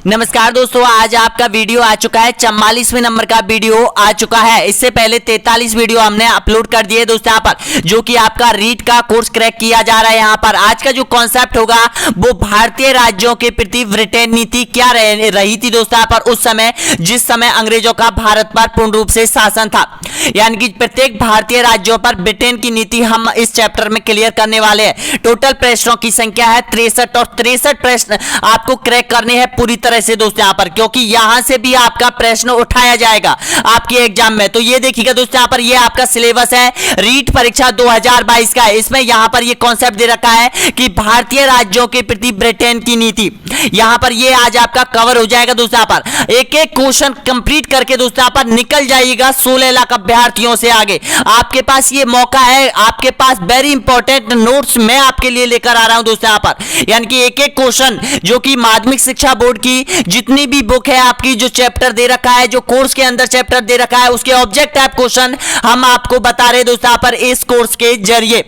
नमस्कार दोस्तों, आज आपका वीडियो आ चुका है 44वें नंबर का वीडियो आ चुका है। इससे पहले 43 वीडियो हमने अपलोड कर दिए दोस्तों यहाँ पर, जो कि आपका रीट का कोर्स क्रैक किया जा रहा है। यहाँ पर आज का जो कॉन्सेप्ट होगा वो भारतीय राज्यों के प्रति ब्रिटेन नीति क्या रही थी दोस्तों यहाँ पर उस समय, जिस समय अंग्रेजों का भारत पर पूर्ण रूप से शासन था। यानी कि प्रत्येक भारतीय राज्यों पर ब्रिटेन की नीति हम इस चैप्टर में क्लियर करने वाले हैं। टोटल प्रश्नों की संख्या है 63 और 63 प्रश्न आपको क्रैक करने हैं पूरी तरह से दोस्तों यहाँ पर, क्योंकि यहां से भी आपका प्रश्न उठाया जाएगा आपके एग्जाम में। तो ये देखिएगा दोस्तों यहाँ पर, ये आपका सिलेबस है रीट परीक्षा 2022 का। इसमें यहां पर ये कॉन्सेप्ट दे रखा है कि भारतीय राज्यों के प्रति ब्रिटेन की नीति, यहां पर ये आज आपका कवर हो जाएगा दोस्तों यहाँ पर। एक एक क्वेश्चन कंप्लीट करके दोस्तों यहाँ पर निकल जाइएगा 16 लाख अभ्यर्थियों से आगे। आपके पास ये मौका है, आपके पास वेरी इंपॉर्टेंट नोट्स मैं आपके लिए लेकर आ रहा हूं दोस्तों यहाँ पर। यानी कि एक एक क्वेश्चन जो कि माध्यमिक शिक्षा बोर्ड की जितनी भी बुक है आपकी, जो चैप्टर दे रखा है, जो कोर्स के अंदर चैप्टर दे रखा है, उसके ऑब्जेक्ट टाइप क्वेश्चन हम आपको बता रहे दोस्तों यहाँ पर इस कोर्स के जरिए।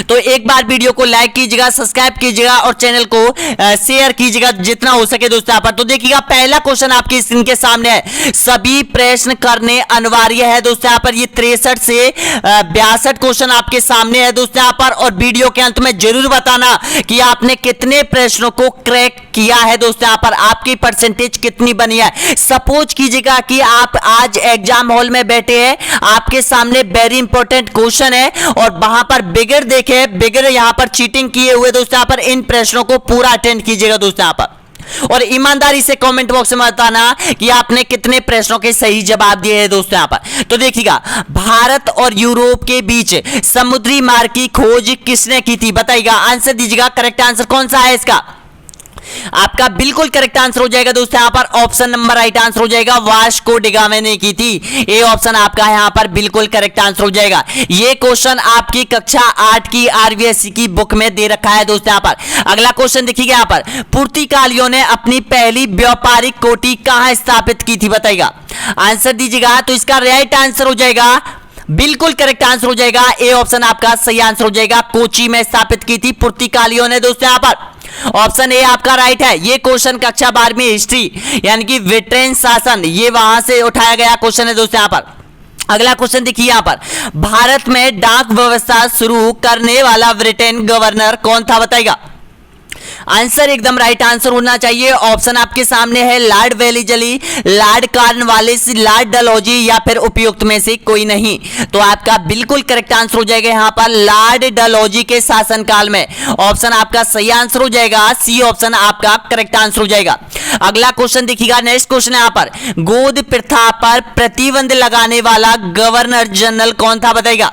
तो एक बार वीडियो को लाइक कीजिएगा, सब्सक्राइब कीजिएगा और चैनल को शेयर कीजिएगा जितना हो सके दोस्तों यहाँ पर। तो देखिएगा पहला क्वेश्चन आपकी स्क्रीन के सामने है, सभी प्रश्न करने अनिवार्य है दोस्तों यहाँ पर। ये 63 से 62 क्वेश्चन आपके सामने है दोस्तों यहाँ पर। और वीडियो के अंत में जरूर बताना कि आपने कितने प्रश्नों को क्रैक किया है दोस्तों यहाँ पर, आपकी परसेंटेज कितनी बनी है। सपोज कीजिएगा कि आप आज एग्जाम हॉल में बैठे हैं, आपके सामने वेरी इंपॉर्टेंट क्वेश्चन है और वहां पर बिगड़ देखे, बिगड़ यहां पर चीटिंग किए हुए दोस्तों यहाँ पर, इन प्रश्नों को पूरा अटेंड कीजिएगा दोस्तों यहाँ पर। और ईमानदारी से कमेंट बॉक्स में बताना कि आपने कितने प्रश्नों के सही जवाब दिए हैं दोस्तों यहाँ पर। तो देखिएगा, भारत और यूरोप के बीच समुद्री मार्ग की खोज किसने की थी बताइएगा। आंसर दीजिएगा, करेक्ट आंसर कौन सा है इसका। आपका बिल्कुल करेक्ट आंसर हो जाएगा दोस्तों यहाँ पर, ऑप्शन नंबर राइट आंसर हो जाएगा, वास्को डी गामा ने की थी। ए ऑप्शन आपका यहाँ पर बिल्कुल करेक्ट आंसर हो जाएगा। ये क्वेश्चन आपकी कक्षा 8 की आरबीएससी की बुक में दे रखा है दोस्तों यहाँ पर। अगला क्वेश्चन देखिएगा यहाँ पर, पुर्तगालियों ने अपनी पहली व्यापारिक कोठी कहां स्थापित की थी बताइएगा। आंसर दीजिएगा, तो इसका राइट आंसर हो जाएगा, बिल्कुल करेक्ट आंसर हो जाएगा, ए ऑप्शन आपका सही आंसर हो जाएगा। कोची में स्थापित की थी पुर्तगालियों ने दोस्तों यहाँ पर। ऑप्शन ए आपका राइट है। ये क्वेश्चन कक्षा 12वीं हिस्ट्री यानी कि ब्रिटेन शासन, ये वहां से उठाया गया क्वेश्चन है दोस्तों यहाँ पर। अगला क्वेश्चन देखिए यहाँ पर, भारत में डाक व्यवस्था शुरू करने वाला ब्रिटेन गवर्नर कौन था बताइएगा। आंसर एकदम राइट आंसर होना चाहिए। ऑप्शन आपके सामने है, Lord Wellesley, Lord Cornwallis, Lord Dalhousie या फिर उपयुक्त में से कोई नहीं। तो आपका बिल्कुल करेक्ट आंसर हो जाएगा यहाँ पर, लॉर्ड डलहौजी के शासनकाल में। ऑप्शन आपका सही आंसर हो जाएगा, सी ऑप्शन आपका करेक्ट आंसर हो जाएगा। अगला क्वेश्चन देखिएगा, नेक्स्ट क्वेश्चन यहाँ पर, गोद प्रथा पर प्रतिबंध लगाने वाला गवर्नर जनरल कौन था बताइएगा।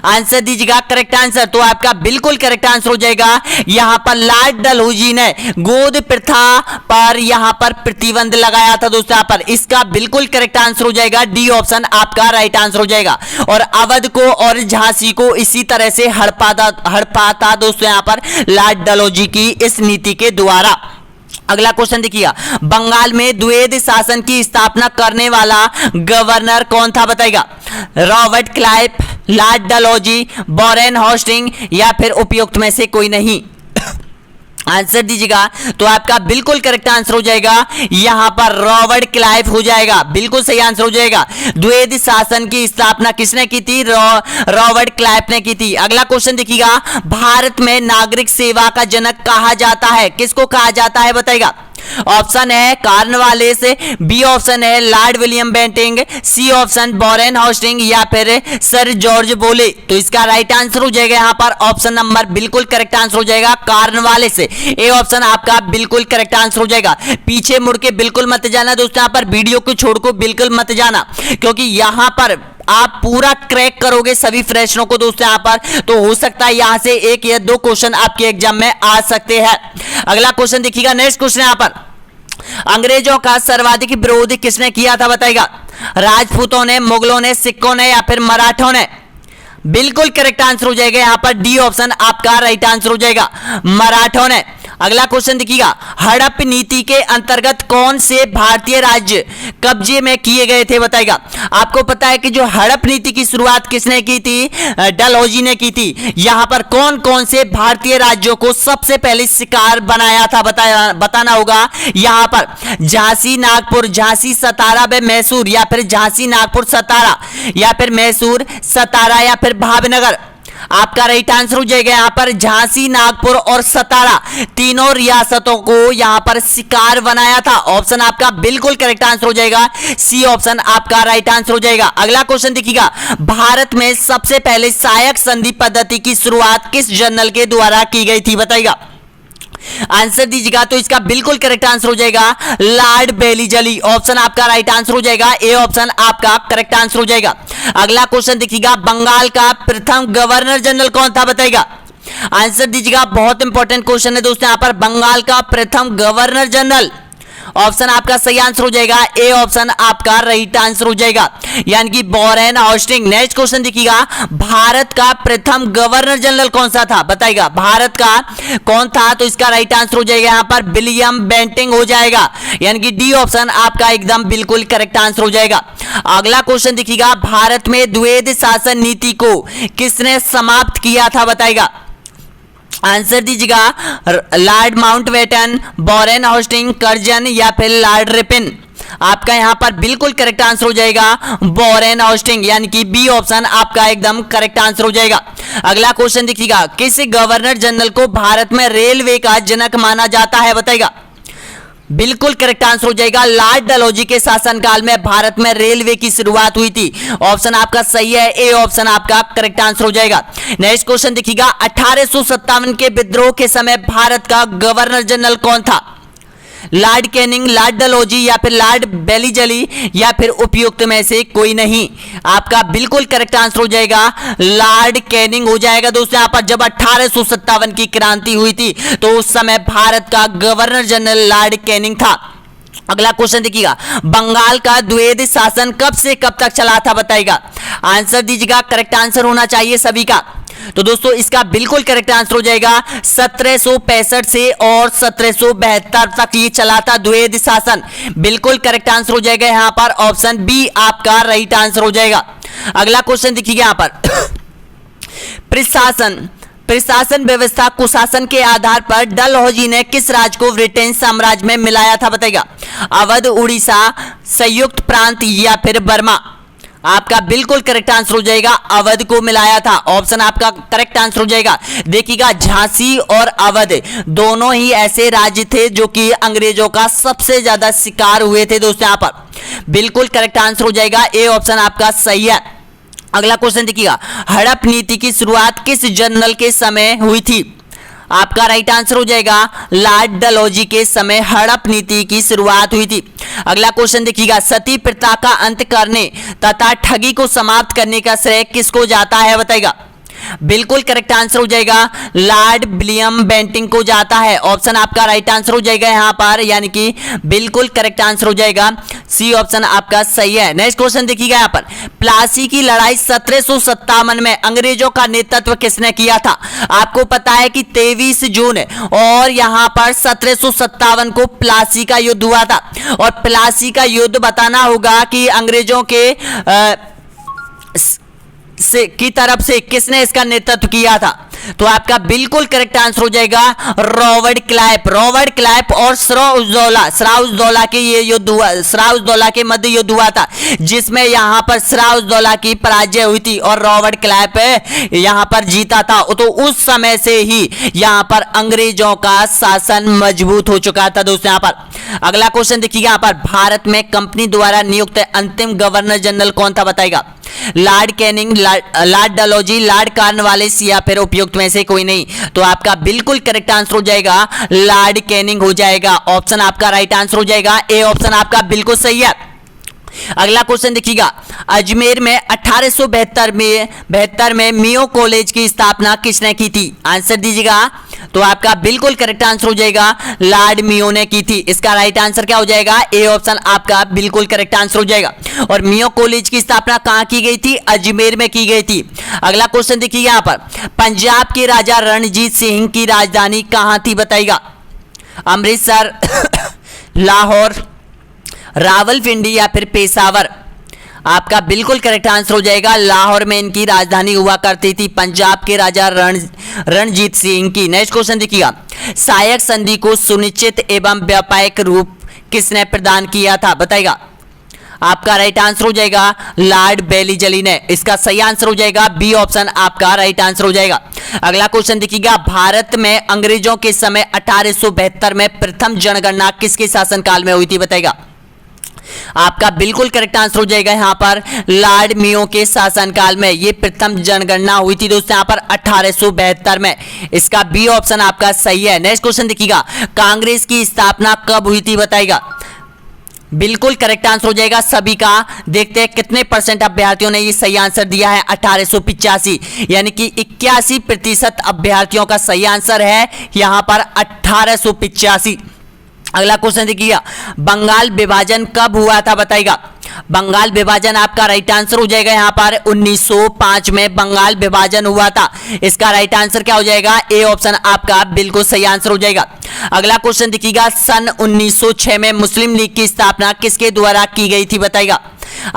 आंसर दीजिएगा, करेक्ट आंसर, तो आपका बिल्कुल करेक्ट आंसर हो जाएगा यहां पर, लॉर्ड डलहौजी ने गोद प्रथा पर यहां पर प्रतिबंध लगाया था दोस्तों यहाँ पर। इसका बिल्कुल करेक्ट आंसर हो जाएगा, डी ऑप्शन आपका राइट आंसर हो जाएगा। और अवध को और झांसी को इसी तरह से हड़पा था दोस्तों यहाँ पर लॉर्ड डलहौजी की इस नीति के द्वारा। अगला क्वेश्चन देखिएगा, बंगाल में द्वैध शासन की स्थापना करने वाला गवर्नर कौन था बताइएगा। Robert Clive, Lord Dalhousie, Warren Hasting या फिर उपयुक्त में से कोई नहीं। आंसर दीजिएगा, तो आपका बिल्कुल करेक्ट आंसर हो जाएगा यहां पर, रॉबर्ट क्लाइव हो जाएगा, बिल्कुल सही आंसर हो जाएगा। द्वैध शासन की स्थापना किसने की थी, रॉबर्ट क्लाइव ने की थी। अगला क्वेश्चन देखिएगा, भारत में नागरिक सेवा का जनक कहा जाता है, किसको कहा जाता है बताइएगा। ऑप्शन है कॉर्नवालिस, बी ऑप्शन है Lord William Bentinck, C option Warren Hasting या फिर सर जॉर्ज बोले। तो इसका राइट आंसर हो जाएगा यहाँ पर, ऑप्शन नंबर बिल्कुल करेक्ट आंसर हो जाएगा, कॉर्नवालिस। ए ऑप्शन आपका बिल्कुल करेक्ट आंसर हो जाएगा। पीछे मुड़ के बिल्कुल मत जाना दोस्तों यहाँ पर, वीडियो को छोड़ को बिल्कुल मत जाना, क्योंकि यहाँ पर आप पूरा क्रैक करोगे सभी प्रश्नों को दोस्तों यहाँ पर। तो हो सकता है यहां से एक या दो क्वेश्चन आपके एग्जाम में आ सकते हैं। अगला क्वेश्चन देखिएगा, नेक्स्ट क्वेश्चन यहाँ पर, अंग्रेजों का सर्वाधिक विरोध किसने किया था बताइएगा। राजपूतों ने, मुगलों ने, सिखों ने या फिर मराठों ने। बिल्कुल करेक्ट आंसर हो जाएगा यहाँ पर, डी ऑप्शन आपका राइट आंसर हो जाएगा, मराठों ने। अगला क्वेश्चन देखिएगा, हड़प नीति के अंतर्गत कौन से भारतीय राज्य कब्जे में किए गए थे बताइएगा। आपको पता है कि जो हड़प नीति की शुरुआत किसने की थी, डलहौजी ने की थी। यहां पर कौन कौन से भारतीय राज्यों को सबसे पहले शिकार बनाया था बताना होगा। यहां पर झांसी, नागपुर, झांसी, सतारा व मैसूर, या फिर झांसी, नागपुर, सतारा, या फिर मैसूर, सतारा, या फिर भावनगर। आपका राइट आंसर हो जाएगा यहां पर झांसी, नागपुर और सतारा, तीनों रियासतों को यहां पर शिकार बनाया था। ऑप्शन आपका बिल्कुल करेक्ट आंसर हो जाएगा, सी ऑप्शन आपका राइट आंसर हो जाएगा। अगला क्वेश्चन देखिएगा, भारत में सबसे पहले सहायक संधि पद्धति की शुरुआत किस जनरल के द्वारा की गई थी बताइएगा। आंसर दीजिएगा तो इसका बिल्कुल करेक्ट आंसर हो जाएगा लॉर्ड बेलीजली। ऑप्शन आपका राइट आंसर हो जाएगा, ए ऑप्शन आपका करेक्ट आंसर हो जाएगा। अगला क्वेश्चन देखिएगा, बंगाल का प्रथम गवर्नर जनरल कौन था बताइएगा। आंसर दीजिएगा, बहुत इंपॉर्टेंट क्वेश्चन है दोस्तों यहां पर, बंगाल का प्रथम गवर्नर जनरल। ऑप्शन आपका सही आंसर हो जाएगा, ए ऑप्शन आपका राइट आंसर हो जाएगा, यानी कि वॉरेन हास्टिंग। नेक्स्ट क्वेश्चन देखिएगा, भारत का प्रथम गवर्नर जनरल कौन सा था बताइएगा। भारत का कौन था, तो इसका राइट आंसर हो जाएगा यहां पर विलियम बेंटिंग हो जाएगा, यानी कि डी ऑप्शन आपका एकदम बिल्कुल करेक्ट आंसर हो जाएगा। अगला क्वेश्चन देखिएगा, भारत में द्वैध शासन नीति को किसने समाप्त किया था बताइएगा। आंसर दीजिएगा, Lord Mountbatten, Warren Hastings, Curzon, या फिर लॉर्ड रिपन। आपका यहां पर बिल्कुल करेक्ट आंसर हो जाएगा वॉरेन हास्टिंग, यानी कि बी ऑप्शन आपका एकदम करेक्ट आंसर हो जाएगा। अगला क्वेश्चन देखिएगा, किस गवर्नर जनरल को भारत में रेलवे का जनक माना जाता है बताइएगा। बिल्कुल करेक्ट आंसर हो जाएगा, लॉर्ड डलहौजी के शासनकाल में भारत में रेलवे की शुरुआत हुई थी। ऑप्शन आपका सही है, ए ऑप्शन आपका करेक्ट आंसर हो जाएगा। नेक्स्ट क्वेश्चन देखिएगा, 1857 के विद्रोह के समय भारत का गवर्नर जनरल कौन था। लॉर्ड कैनिंग, लॉर्ड डलहौजी, या फिर लॉर्ड बेलीजली, या फिर उपयुक्त में से कोई नहीं। आपका बिल्कुल करेक्ट आंसर हो जाएगा लॉर्ड कैनिंग हो जाएगा दोस्तों। यहां पर जब 1857 की क्रांति हुई थी तो उस समय भारत का गवर्नर जनरल लॉर्ड कैनिंग था। अगला क्वेश्चन देखिएगा, बंगाल का द्वैध शासन कब से कब तक चला था बताइएगा। आंसर दीजिएगा, करेक्ट आंसर होना चाहिए सभी का। तो दोस्तों इसका बिल्कुल करेक्ट आंसर हो जाएगा 1765 से और 1772 तक ये चला था द्वैध शासन। बिल्कुल करेक्ट आंसर हो जाएगा यहां पर, ऑप्शन बी आपका राइट आंसर हो जाएगा। अगला क्वेश्चन देखिएगा यहां पर, प्रशासन व्यवस्था कुशासन के आधार पर डलहौजी ने किस राज्य को ब्रिटेन साम्राज्य में मिलाया था बताइएगा। अवध, उड़ीसा, संयुक्त प्रांत, या फिर बर्मा। आपका बिल्कुल करेक्ट आंसर हो जाएगा अवध को मिलाया था। ऑप्शन आपका करेक्ट आंसर हो जाएगा। देखिएगा, झांसी और अवध दोनों ही ऐसे राज्य थे जो कि अंग्रेजों का सबसे ज्यादा शिकार हुए थे दोस्तों। यहां पर बिल्कुल करेक्ट आंसर हो जाएगा, ए ऑप्शन आपका सही है। अगला क्वेश्चन देखिएगा, हड़प नीति की शुरुआत किस जनरल के समय हुई थी। आपका राइट आंसर हो जाएगा लॉर्ड डलहौजी के समय हड़प नीति की शुरुआत हुई थी। अगला क्वेश्चन देखिएगा, सती प्रथा का अंत करने तथा ठगी को समाप्त करने का श्रेय किसको जाता है बताइएगा। बिल्कुल करेक्ट आंसर हो जाएगा लॉर्ड विलियम बेंटिंग को जाता है। ऑप्शन आपका राइट आंसर हो जाएगा यहां पर, यानी कि बिल्कुल करेक्ट आंसर हो जाएगा, सी ऑप्शन आपका सही है। नेक्स्ट क्वेश्चन देखिएगा यहां पर, प्लासी की लड़ाई 1757 में अंग्रेजों का नेतृत्व किसने किया था। आपको पता है कि 23 जून और यहां पर 1757 को प्लासी का युद्ध हुआ था। और प्लासी का युद्ध बताना होगा कि अंग्रेजों के की तरफ से किसने इसका नेतृत्व किया था। तो आपका बिल्कुल करेक्ट आंसर हो जाएगा रॉबर्ट क्लाइव और सिराजुद्दौला के ये युद्ध हुआ, सिराजुद्दौला के मध्य युद्ध हुआ था, जिसमें यहां पर सिराजुद्दौला की पराजय हुई थी और रॉबर्ट क्लाइव यहां पर जीता था। तो उस समय से ही यहां पर अंग्रेजों का शासन मजबूत हो चुका था दोस्तों। यहां पर अगला क्वेश्चन देखिए, यहां पर भारत में कंपनी द्वारा नियुक्त अंतिम गवर्नर जनरल कौन था बताएगा। Lord Canning, Lord Dalhousie, Lord Cornwallis, या फिर उपयुक्त में से कोई नहीं। तो आपका बिल्कुल करेक्ट आंसर हो जाएगा लॉर्ड कैनिंग हो जाएगा। ऑप्शन आपका राइट आंसर हो जाएगा, ए ऑप्शन आपका बिल्कुल सही है। अगला क्वेश्चन देखिएगा, अजमेर में 1872 में मियो कॉलेज की स्थापना किसने की थी। आंसर दीजिएगा, तो आपका बिल्कुल करेक्ट आंसर हो जाएगा लॉर्ड मियो ने की थी। इसका राइट आंसर क्या हो जाएगा, ए ऑप्शन आपका बिल्कुल करेक्ट आंसर हो जाएगा। और मियो कॉलेज की स्थापना कहां की गई थी, अजमेर में की गई थी। अगला क्वेश्चन देखिए यहां पर, पंजाब के राजा रणजीत सिंह की राजधानी कहां थी बताइएगा। अमृतसर, लाहौर, रावलपिंडी या फिर पेशावर? आपका बिल्कुल करेक्ट आंसर हो जाएगा लाहौर में इनकी राजधानी हुआ करती थी पंजाब के राजा रणजीत सिंह की। नेक्स्ट क्वेश्चन देखिएगा, सहायक संधि को सुनिश्चित एवं व्यापक रूप किसने प्रदान किया था? बताइएगा। आपका राइट आंसर हो जाएगा लॉर्ड बेलीजली ने। इसका सही आंसर हो जाएगा बी ऑप्शन आपका राइट आंसर हो जाएगा। अगला क्वेश्चन देखिएगा, भारत में अंग्रेजों के समय 1872 में प्रथम जनगणना किसके शासनकाल में हुई थी? बताइएगा। आपका बिल्कुल करेक्ट आंसर हो जाएगा यहां पर लॉर्ड मेयो के शासनकाल में ये प्रथम जनगणना हुई थी दोस्तों यहां पर 1872 में। इसका बी ऑप्शन आपका सही है। नेक्स्ट क्वेश्चन देखिएगा, कांग्रेस की स्थापना कब हुई थी? बताइएगा। बिल्कुल करेक्ट आंसर हो जाएगा सभी का। देखते हैं कितने परसेंट अभ्यर्थियों ने ये सही आंसर दिया है। 1885 यानी कि 81% अभ्यर्थियों का सही आंसर है यहां पर 1885। अगला क्वेश्चन देखिएगा, बंगाल विभाजन कब हुआ था? बताइएगा। बंगाल विभाजन आपका राइट आंसर हो जाएगा यहां पर 1905 में बंगाल विभाजन हुआ था। इसका राइट आंसर क्या हो जाएगा? ए ऑप्शन आपका बिल्कुल सही आंसर हो जाएगा। अगला क्वेश्चन देखिएगा, सन 1906 में मुस्लिम लीग की स्थापना किसके द्वारा की गई थी? बताइएगा।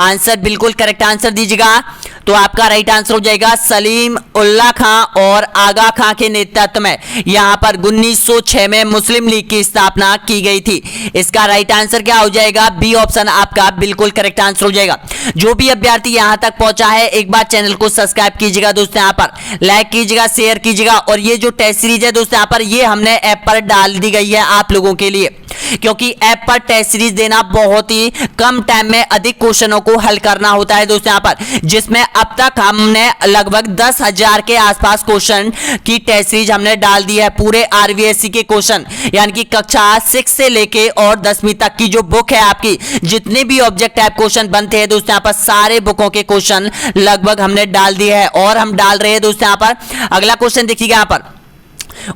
आंसर बिल्कुल करेक्ट आंसर दीजिएगा। तो आपका राइट आंसर हो जाएगा सलीम उल्लाह खां और आगा खां के नेतृत्व में यहां पर 1906 में मुस्लिम लीग की स्थापना की गई थी। इसका राइट आंसर क्या हो जाएगा? बी ऑप्शन आपका बिल्कुल करेक्ट आंसर हो जाएगा। जो भी अभ्यर्थी यहां तक पहुंचा है एक बार चैनल को सब्सक्राइब कीजिएगा दोस्तों, यहां पर लाइक कीजिएगा, शेयर कीजिएगा। और ये जो टेस्ट सीरीज है दोस्तों यहां पर ये हमने ऐप पर डाल दी गई है आप लोगों के लिए, क्योंकि ऐप पर टेस्ट सीरीज देना बहुत ही कम टाइम में अधिक क्वेश्चनों को हल करना होता है दोस्तों यहां पर, जिसमें अब तक हमने लगभग 10,000 के आसपास क्वेश्चन की टेस्ट सीरीज हमने डाल दी है। पूरे आरबीएससी के क्वेश्चन यानी कि कक्षा 6 से लेके और 10वीं तक की जो बुक है आपकी, जितने भी ऑब्जेक्ट टाइप क्वेश्चन बनते हैं दोस्तों यहां पर सारे बुकों के क्वेश्चन लगभग हमने डाल दिए हैं और हम डाल रहे हैं दोस्तों यहां पर। अगला क्वेश्चन देखिएगा यहां पर,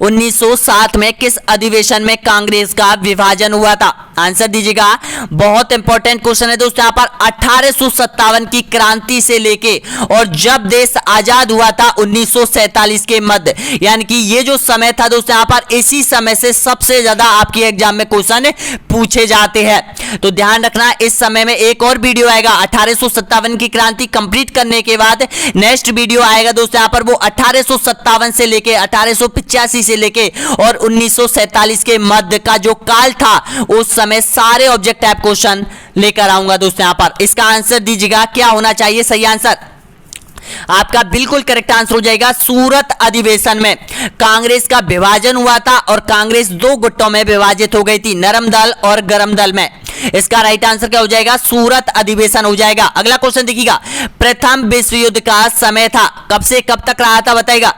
1907 में किस अधिवेशन में कांग्रेस का विभाजन हुआ था? आंसर दीजिएगा। बहुत इंपॉर्टेंट क्वेश्चन है दोस्तों यहां पर। 1857 की क्रांति से लेके और जब देश आजाद हुआ था 1947 के मध्य, यानी कि ये जो समय था दोस्तों यहां पर, इसी समय से सबसे ज्यादा आपकी एग्जाम में क्वेश्चन पूछे जाते हैं। तो ध्यान रखना, इस समय में एक और वीडियो आएगा 1857 की क्रांति कंप्लीट करने के बाद नेक्स्ट वीडियो आएगा दोस्तों यहां पर, वो 1857 से लेके 1885 से लेके और 1947 के मध्य का जो काल था उस समय सारे ऑब्जेक्ट टाइप क्वेश्चन लेकर आऊंगा दोस्तों यहां पर। इसका आंसर दीजिएगा, क्या होना चाहिए सही आंसर? आपका बिल्कुल करेक्ट आंसर हो जाएगा सूरत अधिवेशन में कांग्रेस का विभाजन हुआ था और कांग्रेस 2 गुटों में विभाजित हो गई थी, नरम दल और गरम दल में। इसका राइट आंसर क्या हो जाएगा? सूरत अधिवेशन हो जाएगा। अगला क्वेश्चन देखिएगा, प्रथम विश्व युद्ध का समय था कब से कब तक रहा था? बताइएगा।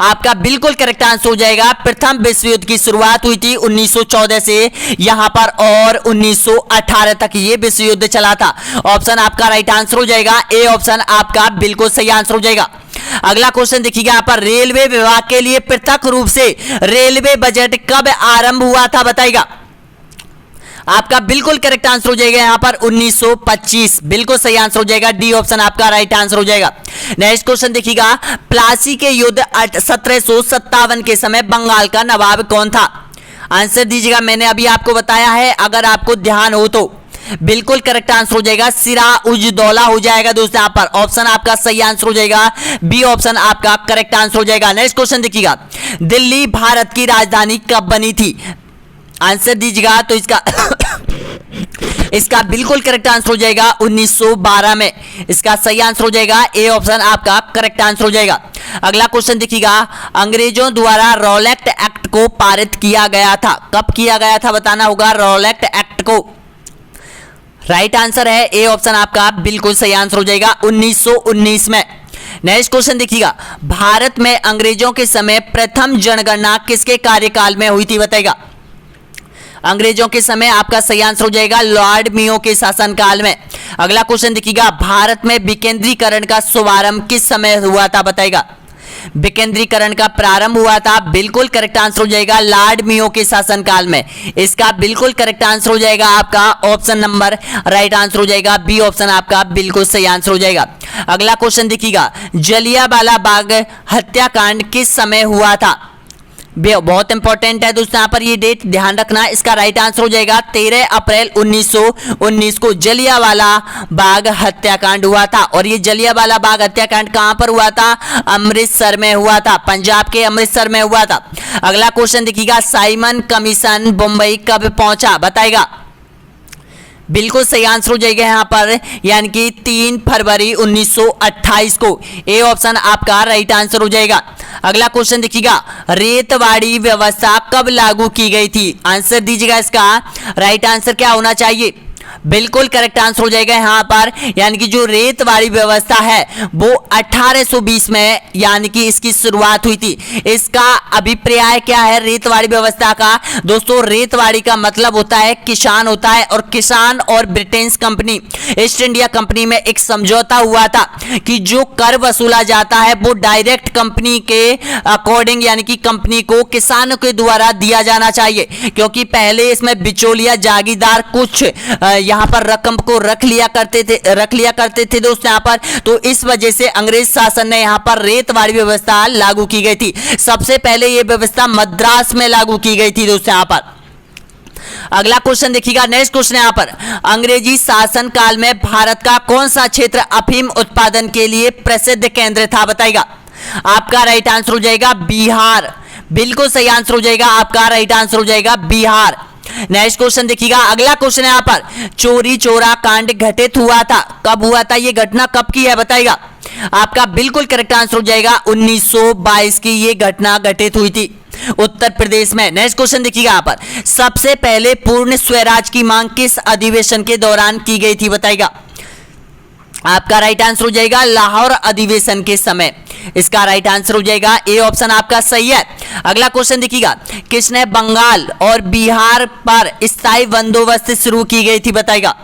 आपका बिल्कुल करेक्ट आंसर हो जाएगा, प्रथम विश्व युद्ध की शुरुआत हुई थी 1914 से यहां पर और 1918 तक ये विश्व युद्ध चला था। ऑप्शन आपका राइट आंसर हो जाएगा, ए ऑप्शन आपका बिल्कुल सही आंसर हो जाएगा। अगला क्वेश्चन देखिएगा यहां पर, रेलवे विभाग के लिए पृथक रूप से रेलवे बजट कब आरंभ हुआ था? बताइएगा। आपका बिल्कुल करेक्ट आंसर हो जाएगा यहां पर 1925, बिल्कुल सही आंसर हो जाएगा, डी ऑप्शन आपका राइट आंसर हो जाएगा। नेक्स्ट क्वेश्चन देखिएगा, प्लासी के युद्ध 1757 के समय बंगाल का नवाब कौन था? आंसर दीजिएगा। मैंने अभी आपको बताया है, अगर आपको ध्यान हो तो बिल्कुल करेक्ट आंसर हो जाएगा सिराजुद्दौला हो जाएगा दोस्तों यहां पर। ऑप्शन आपका सही आंसर हो जाएगा, बी ऑप्शन आपका करेक्ट आंसर हो जाएगा। नेक्स्ट क्वेश्चन देखिएगा, दिल्ली भारत की राजधानी कब बनी थी? आंसर दीजिएगा। तो इसका बिल्कुल करेक्ट आंसर हो जाएगा 1912 में। इसका सही आंसर हो जाएगा, ए ऑप्शन आपका करेक्ट आंसर हो जाएगा। अगला क्वेश्चन देखिएगा, अंग्रेजों द्वारा रॉलेट एक्ट को पारित किया गया था, कब किया गया था बताना होगा रॉलेट एक्ट को। राइट आंसर है ए ऑप्शन आपका बिल्कुल सही आंसर हो जाएगा 1919 में। नेक्स्ट क्वेश्चन देखिएगा, भारत में अंग्रेजों के समय प्रथम जनगणना किसके कार्यकाल में हुई थी? बताइएगा। अंग्रेजों के समय आपका सही आंसर हो जाएगा लॉर्ड मेयो के शासनकाल में। अगला क्वेश्चन देखिएगा, भारत में विकेंद्रीकरण का शुभारंभ किस समय हुआ था? बताइएगा। विकेंद्रीकरण का प्रारंभ हुआ था, बिल्कुल करेक्ट आंसर हो जाएगा लॉर्ड मेयो के शासनकाल में। इसका बिल्कुल करेक्ट आंसर हो जाएगा आपका ऑप्शन नंबर राइट आंसर हो जाएगा, बी ऑप्शन आपका बिल्कुल सही आंसर हो जाएगा। अगला क्वेश्चन देखिएगा, जलियांवाला बाग हत्याकांड किस समय हुआ था? बहुत इंपॉर्टेंट है दोस्तों, यहाँ पर ये डेट ध्यान रखना। इसका राइट आंसर हो जाएगा 13 अप्रैल 1919 को जलियांवाला बाग हत्याकांड हुआ था। और ये जलियांवाला बाग हत्याकांड कहां पर हुआ था? अमृतसर में हुआ था, पंजाब के अमृतसर में हुआ था। अगला क्वेश्चन देखिएगा, साइमन कमीशन मुंबई कब पहुंचा? बताएगा। बिल्कुल सही आंसर हो जाएगा यहाँ पर, यानी कि 3 फरवरी 1928 को। ए ऑप्शन आपका राइट आंसर हो जाएगा। अगला क्वेश्चन देखिएगा, रेतवाड़ी व्यवस्था कब लागू की गई थी? आंसर दीजिएगा। इसका राइट आंसर क्या होना चाहिए? बिल्कुल करेक्ट आंसर हो जाएगा यहाँ पर, यानी कि जो रेतवाड़ी व्यवस्था है वो 1820 में यानी कि इसकी शुरुआत हुई थी। इसका अभिप्राय क्या है रेतवाड़ी व्यवस्था का? दोस्तों रेतवाड़ी का मतलब होता है किसान होता है, और किसान और Britain company east India company में एक समझौता हुआ था कि जो कर वसूला जाता है वो डायरेक्ट कंपनी के अकॉर्डिंग यानी कि कंपनी को किसानों के द्वारा दिया जाना चाहिए, क्योंकि पहले इसमें बिचौलिया जागीरदार कुछ यहाँ पर रकम को रख लिया करते थे दोस्तों यहाँ पर। तो इस वजह से अंग्रेज शासन ने यहाँ पर रेतवाड़ी व्यवस्था लागू की गई थी। सबसे पहले यह व्यवस्था मद्रास में लागू की गई थी दोस्तों यहाँ पर। अगला क्वेश्चन देखिएगा, नेक्स्ट क्वेश्चन यहाँ पर, अंग्रेजी शासन काल में भारत का कौन सा क्षेत्र अफीम उत्पादन के लिए प्रसिद्ध केंद्र था? बताइएगा। आपका राइट आंसर हो जाएगा बिहार। बिल्कुल सही आंसर हो जाएगा, आपका राइट आंसर हो जाएगा बिहार। नेक्स्ट क्वेश्चन देखिएगा, अगला क्वेश्चन यहाँ पर, चोरी चोरा कांड घटित हुआ था, कब हुआ था? ये घटना कब की है? बताइएगा। आपका बिल्कुल करेक्ट आंसर हो जाएगा 1922 की ये घटना घटित हुई थी उत्तर प्रदेश में। नेक्स्ट क्वेश्चन देखिएगा यहाँ पर, सबसे पहले पूर्ण स्वराज की मांग किस अधिवेशन के दौरान की गई थी? बताइएगा। आपका राइट आंसर हो जाएगा लाहौर अधिवेशन के समय। इसका राइट आंसर हो जाएगा ए ऑप्शन आपका सही है। अगला क्वेश्चन देखिएगा, किसने बंगाल और बिहार पर स्थायी बंदोबस्त शुरू की गई थी? बताइएगा।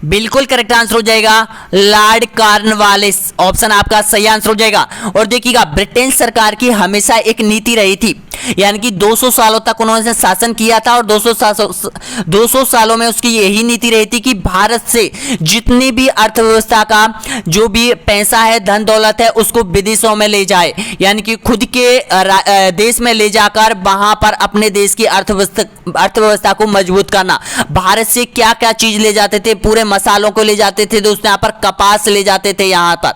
बिल्कुल करेक्ट आंसर हो जाएगा लॉर्ड कॉर्नवालिस। ऑप्शन आपका सही आंसर हो जाएगा। और देखिएगा, ब्रिटेन सरकार की हमेशा एक नीति रही थी, यानी कि 200 सालों तक उन्होंने शासन किया था, और 200 सालों में उसकी यही नीति रही थी कि भारत से जितनी भी अर्थव्यवस्था का जो भी पैसा है, धन दौलत है, उसको विदेशों में ले जाए, यानी कि खुद के देश में ले जाकर वहां पर अपने देश की अर्थव्यवस्था को मजबूत करना। भारत से क्या क्या चीज ले जाते थे? पूरे मसालों को ले जाते थे दोस्तों, यहाँ पर कपास ले जाते थे यहाँ पर,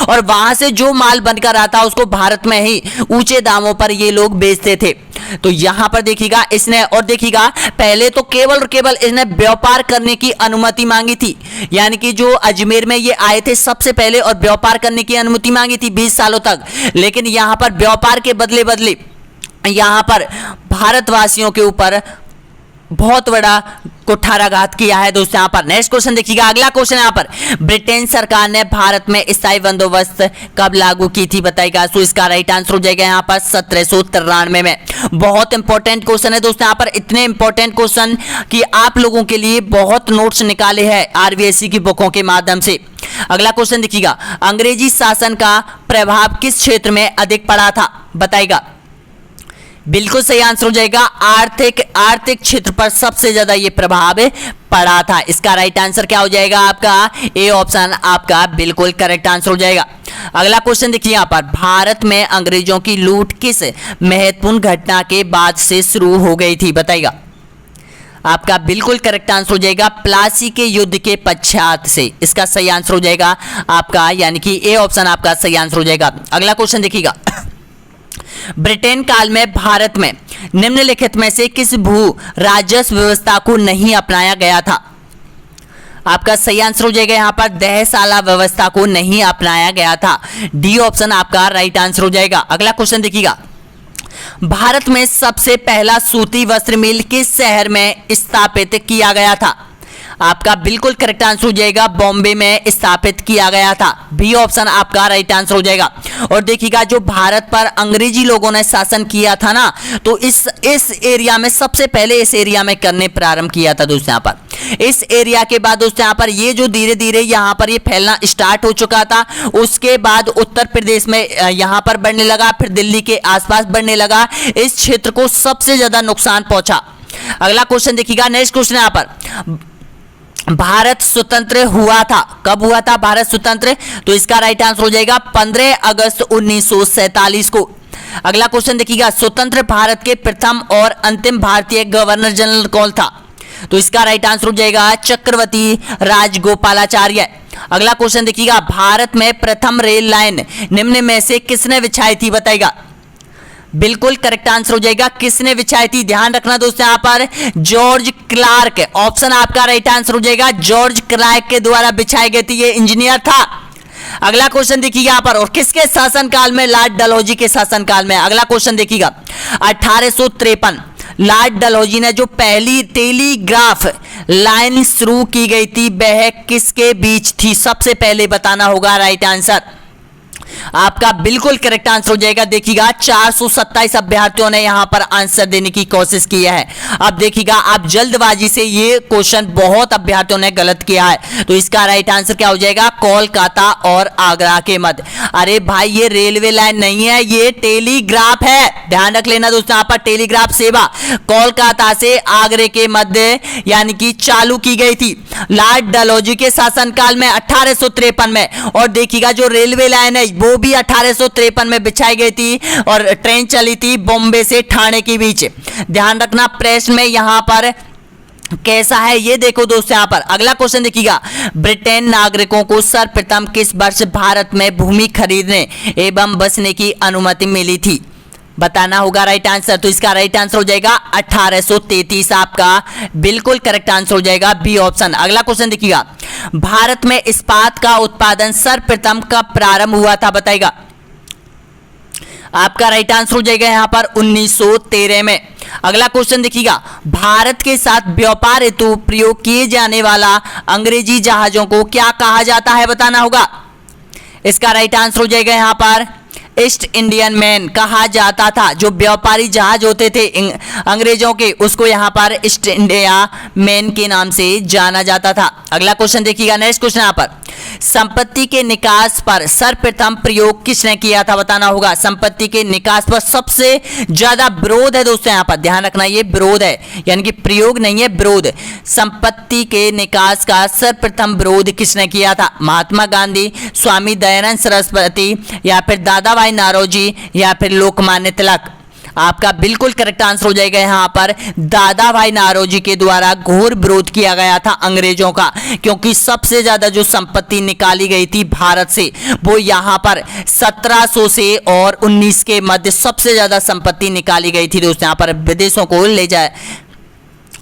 और वहां से जो माल बनकर आता उसको भारत में ही ऊंचे दामों पर ये लोग बेचते थे। तो यहां पर देखिएगा इसने, और देखिएगा पहले तो केवल और केवल इसने व्यापार करने की अनुमति मांगी थी, यानी कि जो अजमेर में ये आए थे सबसे पहले और व्यापार करने की अनुमति मांगी थी 20 सालों तक, लेकिन यहां पर व्यापार के बदले बदले यहां पर भारतवासियों के ऊपर बहुत बड़ा कुठाराघात किया है दोस्तों यहाँ पर। नेक्स्ट क्वेश्चन देखिएगा, अगला क्वेश्चन यहाँ पर, ब्रिटेन सरकार ने भारत में स्थायी बंदोबस्त कब लागू की थी? बताइएगा। सो इसका राइट आंसर हो जाएगा यहाँ पर 1793 में। बहुत इंपॉर्टेंट क्वेश्चन है दोस्तों यहाँ पर, इतने इंपॉर्टेंट क्वेश्चन कि आप लोगों के लिए बहुत नोट्स निकाले हैं आरबीएससी की बुकों के माध्यम से। अगला क्वेश्चन देखिएगा, अंग्रेजी शासन का प्रभाव किस क्षेत्र में अधिक पड़ा था? बताइएगा। बिल्कुल सही आंसर हो जाएगा आर्थिक क्षेत्र पर सबसे ज्यादा ये प्रभाव पड़ा था। इसका राइट आंसर क्या हो जाएगा? आपका ए ऑप्शन आपका बिल्कुल करेक्ट आंसर हो जाएगा। अगला क्वेश्चन देखिए यहाँ पर, भारत में अंग्रेजों की लूट किस महत्वपूर्ण घटना के बाद से शुरू हो गई थी? बताइएगा। आपका बिल्कुल करेक्ट आंसर हो जाएगा प्लासी के युद्ध के पश्चात से। इसका सही आंसर हो जाएगा आपका, यानी कि ए ऑप्शन आपका सही आंसर हो जाएगा। अगला क्वेश्चन देखिएगा, ब्रिटेन काल में भारत में निम्नलिखित में से किस भू राजस्व व्यवस्था को नहीं अपनाया गया था? आपका सही आंसर हो जाएगा यहाँ पर दहशाला व्यवस्था को नहीं अपनाया गया था। डी ऑप्शन आपका राइट आंसर हो जाएगा। अगला क्वेश्चन देखिएगा, भारत में सबसे पहला सूती वस्त्र मिल किस शहर में स्थापित किया गया था? आपका बिल्कुल करेक्ट आंसर हो जाएगा बॉम्बे में स्थापित किया गया था। बी ऑप्शन आपका राइट आंसर हो जाएगा। और देखिएगा, जो भारत पर अंग्रेजी लोगों ने शासन किया था ना, तो इस एरिया में सबसे पहले इस एरिया में करने प्रारंभ किया था दोस्तों यहाँ पर। इस एरिया के बाद दोस्तों यहाँ पर ये जो धीरे धीरे यहाँ पर ये फैलना स्टार्ट हो चुका था, उसके बाद उत्तर प्रदेश में यहाँ पर बढ़ने लगा, फिर दिल्ली के आसपास बढ़ने लगा। इस क्षेत्र को सबसे ज्यादा नुकसान पहुंचा। अगला क्वेश्चन देखिएगा, नेक्स्ट क्वेश्चन यहाँ पर, भारत स्वतंत्र हुआ था, कब हुआ था भारत स्वतंत्र? तो इसका राइट आंसर हो जाएगा 15 अगस्त 1947 को। अगला क्वेश्चन देखिएगा, स्वतंत्र भारत के प्रथम और अंतिम भारतीय गवर्नर जनरल कौन था? तो इसका राइट आंसर हो जाएगा चक्रवर्ती राजगोपालाचार्य। अगला क्वेश्चन देखिएगा, भारत में प्रथम रेल लाइन निम्न में से किसने बिछाई थी? बताइएगा। बिल्कुल करेक्ट आंसर हो जाएगा, किसने बिछाई थी? ध्यान रखना दोस्तों, यहां पर जॉर्ज क्लार्क, ऑप्शन आपका राइट आंसर हो जाएगा, जॉर्ज क्लार्क के द्वारा बिछाई गई थी, ये इंजीनियर था। अगला क्वेश्चन देखिएगा यहां पर, और किसके शासनकाल में? लॉर्ड डलहौजी के शासनकाल में। अगला क्वेश्चन देखिएगा, 1853 लॉर्ड डलहौजी ने जो पहली टेलीग्राफ लाइन शुरू की गई थी वह किसके बीच थी? सबसे पहले बताना होगा राइट आंसर। आपका बिल्कुल करेक्ट आंसर हो जाएगा। देखिएगा 427 अभ्यर्थियों ने यहां पर आंसर देने की कोशिश की है। अब देखिएगा आप जल्दबाजी से ये क्वेश्चन बहुत अभ्यर्थियों ने गलत किया है, तो इसका राइट आंसर क्या हो जाएगा? कोलकाता और आगरा के मध्य। अरे भाई ये रेलवे लाइन नहीं है, ये टेलीग्राफ है, ध्यान रख लेना दोस्तों। यहाँ पर टेलीग्राफ सेवा कोलकाता से आगरे के मध्य यानी कि चालू की गई थी लॉर्ड डलहौजी के शासनकाल में 1853 में। और देखिएगा जो रेलवे लाइन है वो भी 1853 में बिछाई गई थी और ट्रेन चली थी बॉम्बे से ठाणे के बीच। ध्यान रखना प्रेस में यहां पर कैसा है ये देखो दोस्तों। यहां पर अगला क्वेश्चन देखिएगा, ब्रिटेन नागरिकों को सर्वप्रथम किस वर्ष भारत में भूमि खरीदने एवं बसने की अनुमति मिली थी? बताना होगा राइट आंसर। तो इसका राइट आंसर हो जाएगा 1833, आपका बिल्कुल करेक्ट आंसर हो जाएगा बी ऑप्शन। अगला क्वेश्चन देखिएगा, भारत में इस्पात का उत्पादन सर्वप्रथम कब प्रारंभ हुआ था? बताइएगा। आपका राइट आंसर हो जाएगा यहां पर 1913 में। अगला क्वेश्चन देखिएगा, भारत के साथ व्यापार हेतु प्रयोग किए जाने वाला अंग्रेजी जहाजों को क्या कहा जाता है? बताना होगा। इसका राइट आंसर हो जाएगा यहां पर ईस्ट इंडियन मैन कहा जाता था। जो व्यापारी जहाज होते थे अंग्रेजों के, उसको यहां पर ईस्ट इंडिया मैन के नाम से जाना जाता था। अगला क्वेश्चन देखिएगा, नेक्स्ट क्वेश्चन यहां पर, संपत्ति के निकास पर सर्वप्रथम प्रयोग किसने किया था? बताना होगा। संपत्ति के निकास पर सबसे ज्यादा विरोध है दोस्तों, यहां पर ध्यान रखना, ये विरोध है यानी कि प्रयोग नहीं है, विरोध। संपत्ति के निकास का सर्वप्रथम विरोध किसने किया था? महात्मा गांधी, स्वामी दयानंद सरस्वती, या फिर दादा भाई नारोजी, या फिर लोकमान्य तिलक? आपका बिल्कुल करेक्ट आंसर हो जाएगा यहां पर दादा भाई नारोजी के द्वारा घोर विरोध किया गया था अंग्रेजों का, क्योंकि सबसे ज्यादा जो संपत्ति निकाली गई थी भारत से वो यहां पर 1700 से और 19 के मध्य सबसे ज्यादा संपत्ति निकाली गई थी दोस्तों, यहां पर विदेशों को ले जाए।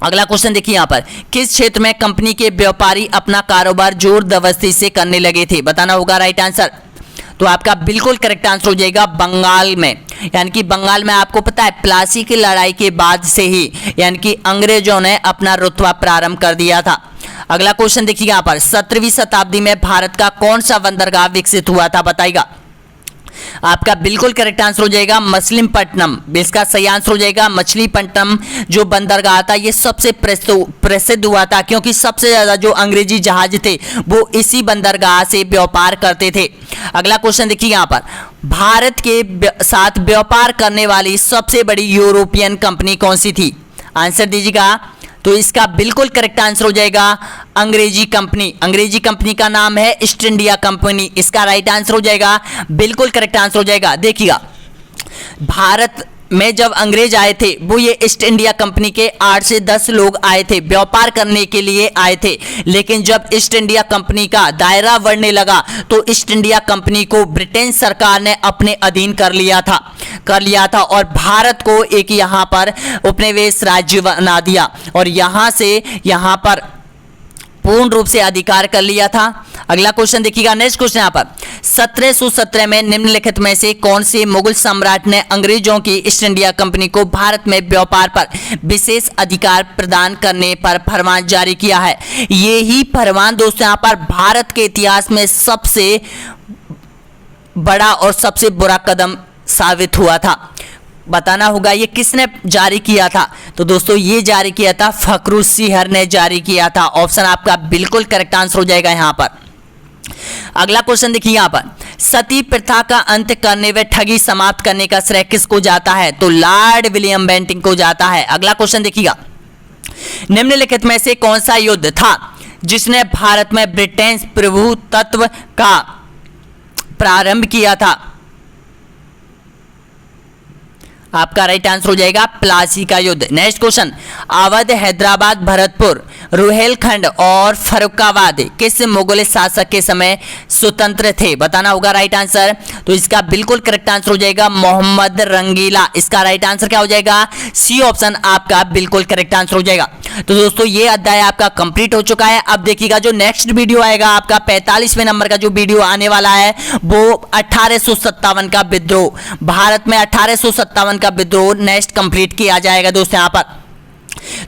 अगला क्वेश्चन देखिए यहां पर, किस क्षेत्र में कंपनी के व्यापारी अपना कारोबार जोर जबरदस्ती से करने लगे थे? बताना होगा राइट आंसर। तो आपका बिल्कुल करेक्ट आंसर हो जाएगा बंगाल में। यानी कि बंगाल में आपको पता है प्लासी की लड़ाई के बाद से ही यानी कि अंग्रेजों ने अपना रुतबा प्रारंभ कर दिया था। अगला क्वेश्चन देखिए यहां पर, 17वीं शताब्दी में भारत का कौन सा बंदरगाह विकसित हुआ था? बताइएगा। आपका बिल्कुल करेक्ट आंसर हो जाएगा मछलीपट्टनम। इसका सही आंसर हो जाएगा मछलीपट्टनम। जो बंदरगाह था ये सबसे प्रसिद्ध हुआ था, क्योंकि सबसे ज्यादा जो अंग्रेजी जहाज थे वो इसी बंदरगाह से व्यापार करते थे। अगला क्वेश्चन देखिए यहां पर, भारत के साथ व्यापार करने वाली सबसे बड़ी यूरोपियन कंपनी कौन सी थी? आंसर दीजिएगा। तो इसका बिल्कुल करेक्ट आंसर हो जाएगा अंग्रेजी कंपनी। अंग्रेजी कंपनी का नाम है ईस्ट इंडिया कंपनी। इसका राइट आंसर हो जाएगा बिल्कुल करेक्ट आंसर हो जाएगा। देखिएगा भारत में जब अंग्रेज आए थे वो ये ईस्ट इंडिया कंपनी के 8 से 10 लोग आए थे, व्यापार करने के लिए आए थे। लेकिन जब ईस्ट इंडिया कंपनी का दायरा बढ़ने लगा तो ईस्ट इंडिया कंपनी को ब्रिटेन सरकार ने अपने अधीन कर लिया था और भारत को एक यहाँ पर उपनिवेश राज्य बना दिया और यहाँ से यहाँ पर पूर्ण रूप से अधिकार कर लिया था। अगला क्वेश्चन देखिएगा, नेक्स्ट क्वेश्चन यहाँ पर, 1717 में निम्नलिखित में से कौन से मुगल सम्राट ने अंग्रेजों की ईस्ट इंडिया कंपनी को भारत में व्यापार पर विशेष अधिकार प्रदान करने पर फरमान जारी किया है? ये ही फरमान दोस्तों यहाँ पर भारत के इतिहास में सबसे बड़ा और सबसे बुरा कदम साबित हुआ था। बताना होगा ये किसने जारी किया था? तो दोस्तों ये जारी किया था फखरुद्दीन ने जारी किया था। ऑप्शन आपका बिल्कुल करेक्ट आंसर हो जाएगा यहां पर। अगला क्वेश्चन देखिए यहां पर, सती प्रथा का अंत करने व ठगी समाप्त करने का श्रेय किसको जाता है? तो लॉर्ड विलियम बेंटिंग को जाता है। अगला क्वेश्चन देखिएगा, निम्नलिखित में से कौन सा युद्ध था जिसने भारत में ब्रिटेन प्रभुत्व का प्रारंभ किया था? आपका राइट आंसर हो जाएगा प्लासी का युद्ध। नेक्स्ट क्वेश्चन, अवध, हैदराबाद, भरतपुर, रुहेलखंड और फर्रुखाबाद किस मुगल शासक के समय स्वतंत्र थे? बताना होगा राइट आंसर। तो इसका बिल्कुल करेक्ट आंसर हो जाएगा मोहम्मद रंगीला। इसका राइट आंसर क्या हो जाएगा? सी ऑप्शन आपका बिल्कुल करेक्ट आंसर हो जाएगा। तो दोस्तों ये अध्याय आपका कंप्लीट हो चुका है। अब देखिएगा जो नेक्स्ट वीडियो आएगा आपका 45वें नंबर का जो वीडियो आने वाला है वो 1857 का विद्रोह, भारत में 1857 का विद्रोह नेक्स्ट कंप्लीट किया जाएगा दोस्तों यहाँ पर।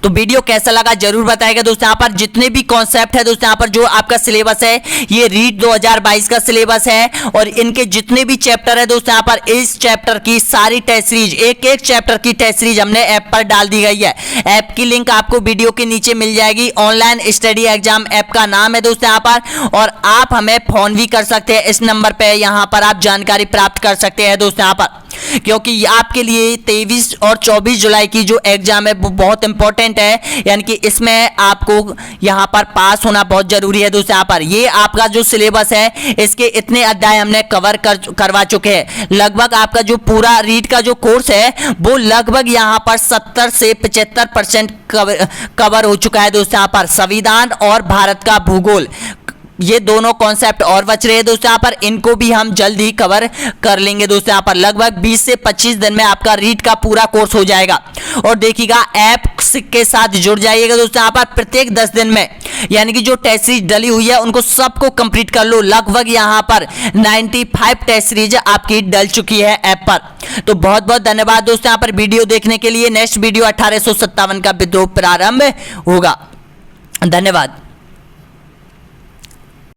तो वीडियो कैसा लगा जरूर बताएगा दोस्तों। यहाँ पर जितने भी कॉन्सेप्ट है दोस्तों, यहाँ पर जो आपका सिलेबस है ये रीट 2022 का सिलेबस है और इनके जितने भी चैप्टर है दोस्तों, यहाँ पर इस चैप्टर की सारी टेस्ट सीरीज, एक एक चैप्टर की टेस्ट सीरीज हमने ऐप पर डाल दी गई है। ऐप की लिंक आपको वीडियो के नीचे मिल जाएगी। ऑनलाइन स्टडी एग्जाम ऐप का नाम है दोस्तों यहाँ पर, और आप हमें फोन भी कर सकते हैं इस नंबर पे। यहाँ पर आप जानकारी प्राप्त कर सकते हैं दोस्तों यहाँ पर, क्योंकि आपके लिए 23 और 24 जुलाई की जो एग्जाम है वो बहुत इंपॉर्टेंट है, यानी कि इसमें आपको यहाँ पर पास होना बहुत जरूरी है दोस्तों। यहाँ पर ये आपका जो सिलेबस है इसके इतने अध्याय हमने करवा चुके हैं। लगभग आपका जो पूरा रीट का जो कोर्स है वो लगभग यहाँ पर 70 से 75% कवर हो चुका है दोस्तों। यहाँ पर संविधान और भारत का भूगोल, ये दोनों कॉन्सेप्ट और बच रहे हैं दोस्तों यहाँ पर, इनको भी हम जल्द ही कवर कर लेंगे दोस्तों। यहाँ पर लगभग 20 से 25 दिन में आपका रीट का पूरा कोर्स हो जाएगा। और देखिएगा ऐप के साथ जुड़ जाइएगा दोस्तों यहाँ पर प्रत्येक 10 दिन में, यानी कि जो टेस्ट सीरीज डली हुई है उनको सबको कंप्लीट कर लो। लगभग यहाँ पर 95 टेस्ट सीरीज आपकी डल चुकी है ऐप पर। तो बहुत बहुत धन्यवाद दोस्तों यहाँ पर वीडियो देखने के लिए। नेक्स्ट वीडियो 1857 का विद्रोह प्रारंभ होगा। धन्यवाद।